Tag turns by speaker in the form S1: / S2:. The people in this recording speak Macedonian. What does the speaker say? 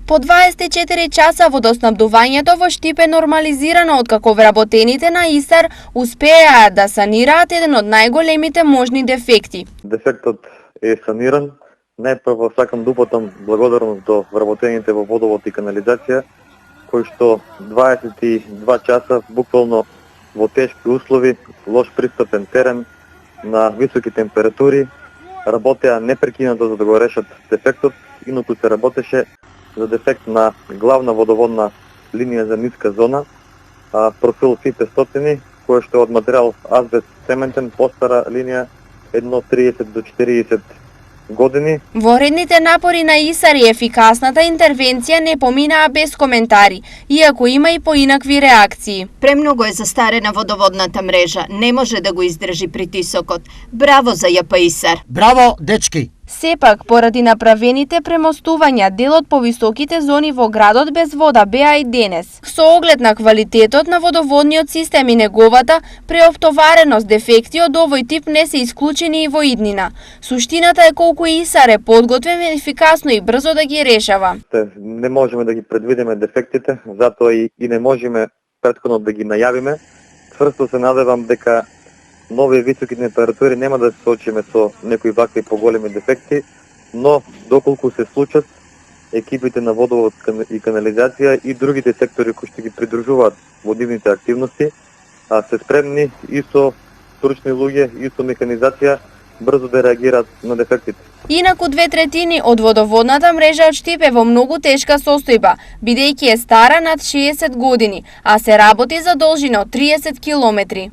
S1: По 24 часа водоснабдувањето во Штип е нормализирано откако вработените на ИСАР успеа да санираат еден од најголемите можни дефекти.
S2: Дефектот е саниран. Најпрво сакам да упатам благодарност до вработените во водовод и канализација, кои што 22 часа буквално во тешки услови, лош пристапен терен, на високи температури, работеа непрекинато за да го решат дефектот, инаку се работеше за дефект на главна водоводна линија за ниска зона, профил Фи-500, кој што е од материјал азбест цементен, постара линија, 1,30 до 40 години.
S1: Воредните напори на ИСАР и ефикасната интервенција не поминаа без коментари, иако има и поинакви реакции.
S3: Премногу е застарена водоводната мрежа, не може да го издржи притисокот. Браво за ЈП ИСАР.
S4: Браво, дечки!
S1: Сепак, поради направените премостувања, дел од повисоките зони во градот без вода беа и денес. Со оглед на квалитетот на водоводниот систем и неговата преоптовареност, дефекти од овој тип не се исклучени и во иднина. Суштината е колку ИСАР е подготвен ефикасно и брзо да ги решава.
S2: Не можеме да ги предвидиме дефектите, затоа и не можеме претходно да ги најавиме. Тврсто се надевам дека нови високи температури нема да се соочиме со некои вакви поголеми дефекти, но доколку се случат, екипите на водовод и канализација и другите сектори кои што ги придружуваат водивните активности, се спремни и со стручни луѓе и со механизација брзо да реагираат на дефектите.
S1: Инаку 2/3 од водоводната мрежа од Штип е во многу тешка состојба, бидејќи е стара над 60 години, а се работи за должина од 30 километри.